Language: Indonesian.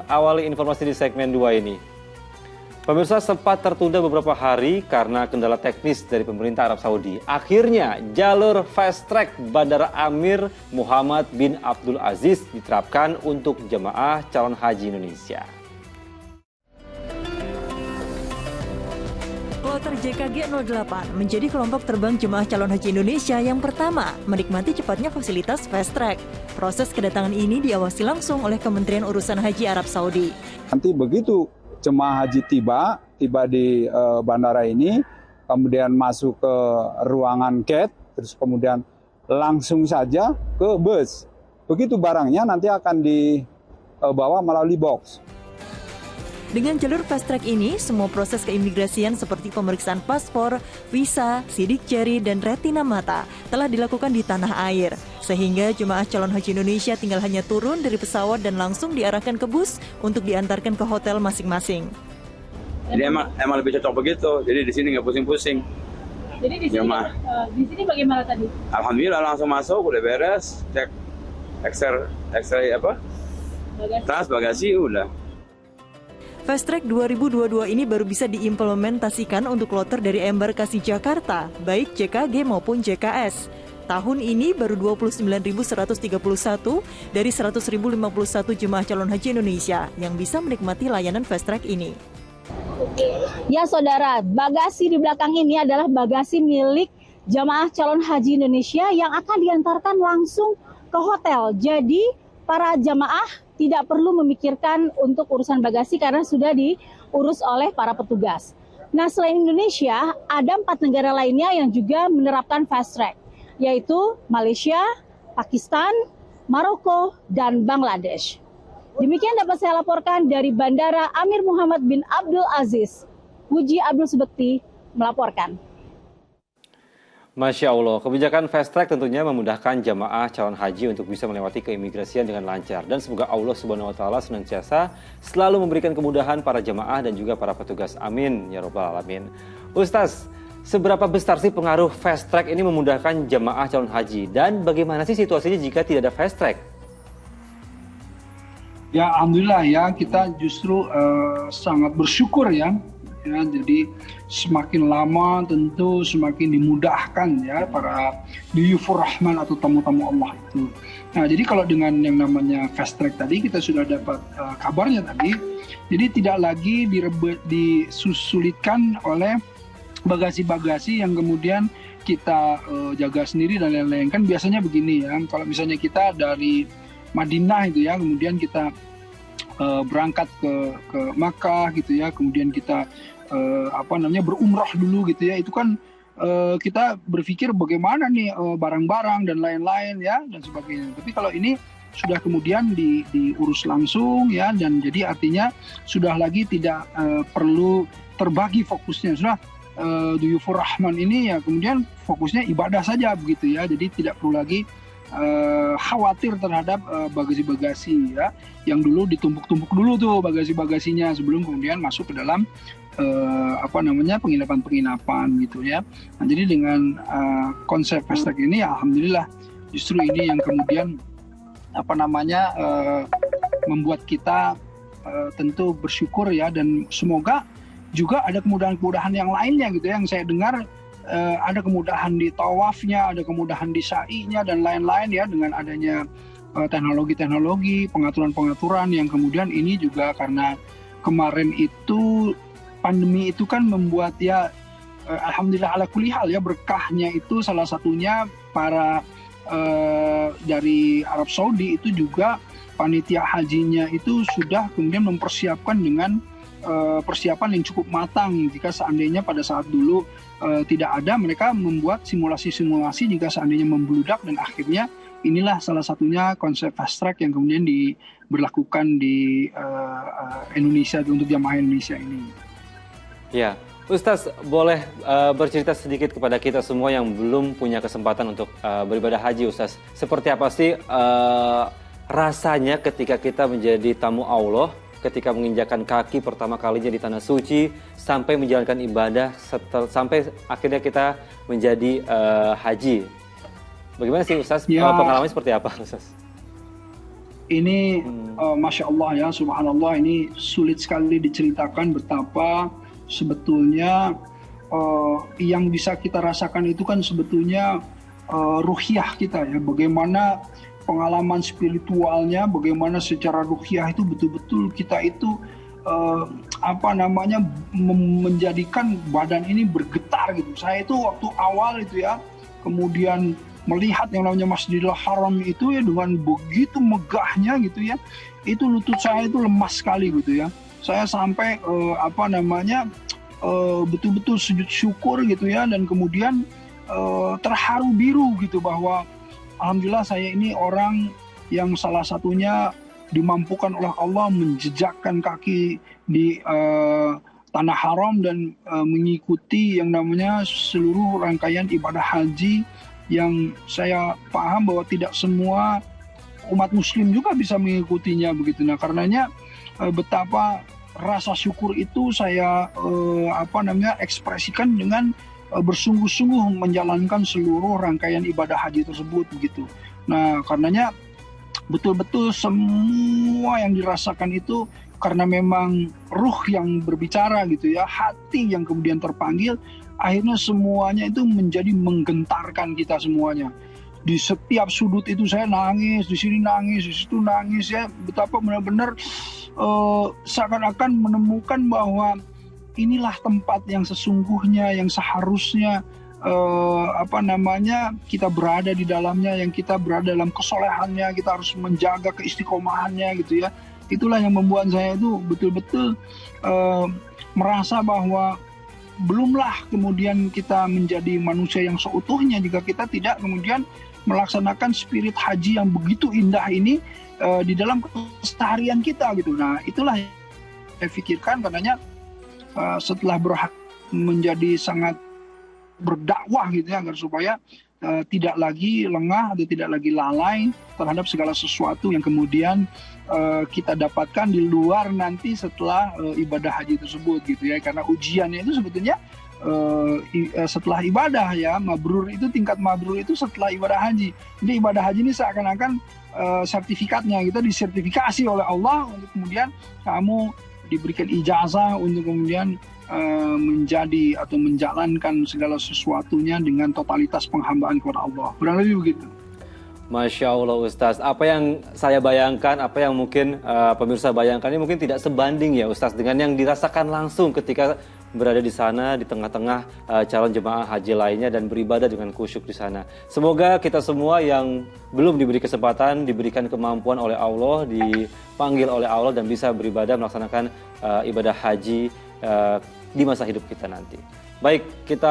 Awali informasi di segmen 2 ini. Pemirsa, sempat tertunda beberapa hari karena kendala teknis dari pemerintah Arab Saudi. Akhirnya jalur fast track Bandara Amir Muhammad bin Abdul Aziz diterapkan untuk jemaah calon haji Indonesia. Kloter JKG 08 menjadi kelompok terbang jemaah calon haji Indonesia yang pertama menikmati cepatnya fasilitas fast track. Proses kedatangan ini diawasi langsung oleh Kementerian Urusan Haji Arab Saudi. Nanti begitu jemaah haji tiba di bandara ini, kemudian masuk ke ruangan gate, terus kemudian langsung saja ke bus. Begitu barangnya nanti akan dibawa melalui box. Dengan jalur fast track ini, semua proses keimigrasian seperti pemeriksaan paspor, visa, sidik jari, dan retina mata telah dilakukan di tanah air. Sehingga jemaah calon haji Indonesia tinggal hanya turun dari pesawat dan langsung diarahkan ke bus untuk diantarkan ke hotel masing-masing. Jadi emang lebih cocok begitu. Jadi di sini nggak pusing-pusing. Jadi di sini bagaimana tadi? Alhamdulillah langsung masuk, udah beres, cek X-ray tas bagasi udah. Fast Track 2022 ini baru bisa diimplementasikan untuk kloter dari embarkasi Jakarta, baik JKG maupun JKS. Tahun ini baru 29.131 dari 100.051 jemaah calon haji Indonesia yang bisa menikmati layanan Fast Track ini. Ya saudara, bagasi di belakang ini adalah bagasi milik jemaah calon haji Indonesia yang akan diantarkan langsung ke hotel. Jadi para jemaah tidak perlu memikirkan untuk urusan bagasi karena sudah diurus oleh para petugas. Nah, selain Indonesia, ada 4 negara lainnya yang juga menerapkan fast track, yaitu Malaysia, Pakistan, Maroko, dan Bangladesh. Demikian dapat saya laporkan dari Bandara Amir Muhammad bin Abdul Aziz. Puji Abdul Subekti melaporkan. Masya Allah, kebijakan fast track tentunya memudahkan jamaah calon haji untuk bisa melewati keimigrasian dengan lancar. Dan semoga Allah Subhanahu wa Ta'ala senantiasa selalu memberikan kemudahan para jamaah dan juga para petugas. Amin ya Rabbal Alamin. Ustaz, seberapa besar sih pengaruh fast track ini memudahkan jamaah calon haji? Dan bagaimana sih situasinya jika tidak ada fast track? Ya, alhamdulillah ya, kita justru sangat bersyukur ya. Jadi semakin lama tentu semakin dimudahkan ya para diyufur rahman atau tamu-tamu Allah itu. Nah, jadi kalau dengan yang namanya fast track tadi kita sudah dapat kabarnya tadi, jadi tidak lagi disusulitkan oleh bagasi-bagasi yang kemudian kita jaga sendiri dan lain-lain. Kan biasanya begini ya, kalau misalnya kita dari Madinah itu ya, kemudian kita berangkat ke Makkah gitu ya, kemudian kita berumrah dulu gitu ya, itu kan kita berpikir bagaimana nih barang-barang dan lain-lain ya dan sebagainya. Tapi kalau ini sudah kemudian diurus langsung ya, dan jadi artinya sudah lagi tidak perlu terbagi fokusnya, sudah Duyufur Rahman ini ya kemudian fokusnya ibadah saja begitu ya, jadi tidak perlu lagi khawatir terhadap bagasi-bagasi ya, yang dulu ditumpuk-tumpuk dulu tuh bagasi-bagasinya sebelum kemudian masuk ke dalam penginapan-penginapan gitu ya. Nah, jadi dengan konsep fast track ini ya alhamdulillah justru ini yang kemudian membuat kita tentu bersyukur ya, dan semoga juga ada kemudahan-kemudahan yang lainnya gitu ya, yang saya dengar ada kemudahan di tawafnya, ada kemudahan di sa'inya dan lain-lain ya, dengan adanya teknologi-teknologi, pengaturan-pengaturan yang kemudian ini juga karena kemarin itu pandemi itu kan membuat ya alhamdulillah ala kulli hal ya, berkahnya itu salah satunya para dari Arab Saudi itu juga panitia hajinya itu sudah kemudian mempersiapkan dengan persiapan yang cukup matang. Jika seandainya pada saat dulu tidak ada, mereka membuat simulasi-simulasi jika seandainya membludak, dan akhirnya inilah salah satunya konsep fast track yang kemudian diberlakukan di Indonesia untuk jamaah Indonesia ini. Ya, Ustaz, boleh bercerita sedikit kepada kita semua yang belum punya kesempatan untuk beribadah haji, Ustaz. Seperti apa sih rasanya ketika kita menjadi tamu Allah, ketika menginjakan kaki pertama kalinya di tanah suci, sampai menjalankan ibadah, sampai akhirnya kita menjadi haji. Bagaimana sih, Ustaz? Ya. Pengalamannya seperti apa, Ustaz? Ini Masya Allah ya, Subhanallah, ini sulit sekali diceritakan betapa sebetulnya yang bisa kita rasakan itu kan sebetulnya ruhiyah kita ya, bagaimana pengalaman spiritualnya, bagaimana secara ruhiyah itu betul-betul kita itu menjadikan badan ini bergetar gitu. Saya itu waktu awal itu ya, kemudian melihat yang namanya Masjidil Haram itu ya dengan begitu megahnya gitu ya, itu lutut saya itu lemas sekali gitu ya. Saya sampai betul-betul sujud syukur gitu ya, dan kemudian terharu biru gitu bahwa alhamdulillah saya ini orang yang salah satunya dimampukan oleh Allah menjejakkan kaki di tanah haram dan mengikuti yang namanya seluruh rangkaian ibadah haji, yang saya paham bahwa tidak semua umat muslim juga bisa mengikutinya begitu. Nah, karenanya betapa rasa syukur itu saya ekspresikan dengan bersungguh-sungguh menjalankan seluruh rangkaian ibadah haji tersebut begitu. Nah, karenanya betul-betul semua yang dirasakan itu karena memang ruh yang berbicara gitu ya, hati yang kemudian terpanggil, akhirnya semuanya itu menjadi menggentarkan kita semuanya. Di setiap sudut itu saya nangis, di sini nangis, di situ nangis ya. Betapa benar-benar seakan-akan menemukan bahwa inilah tempat yang sesungguhnya, yang seharusnya kita berada di dalamnya, yang kita berada dalam kesolehannya, kita harus menjaga keistiqomahannya gitu ya. Itulah yang membuat saya itu betul-betul merasa bahwa belumlah kemudian kita menjadi manusia yang seutuhnya jika kita tidak kemudian melaksanakan spirit haji yang begitu indah ini di dalam keseharian kita gitu. Nah, itulah yang saya pikirkan, karenanya setelah menjadi sangat berdakwah gitu ya, agar supaya tidak lagi lengah atau tidak lagi lalai terhadap segala sesuatu yang kemudian kita dapatkan di luar nanti setelah ibadah haji tersebut gitu ya. Karena ujiannya itu sebetulnya setelah ibadah ya, mabrur itu, tingkat mabrur itu setelah ibadah haji. Jadi ibadah haji ini seakan-akan sertifikatnya, kita disertifikasi oleh Allah untuk kemudian kamu diberikan ijazah untuk kemudian menjadi atau menjalankan segala sesuatunya dengan totalitas penghambaan kepada Allah. Kurang lebih begitu. Masya Allah Ustaz, apa yang saya bayangkan, apa yang mungkin pemirsa bayangkan ini mungkin tidak sebanding ya Ustaz dengan yang dirasakan langsung ketika berada di sana di tengah-tengah calon jemaah haji lainnya dan beribadah dengan khusyuk di sana. Semoga kita semua yang belum diberi kesempatan, diberikan kemampuan oleh Allah, dipanggil oleh Allah dan bisa beribadah melaksanakan ibadah haji di masa hidup kita nanti. Baik, kita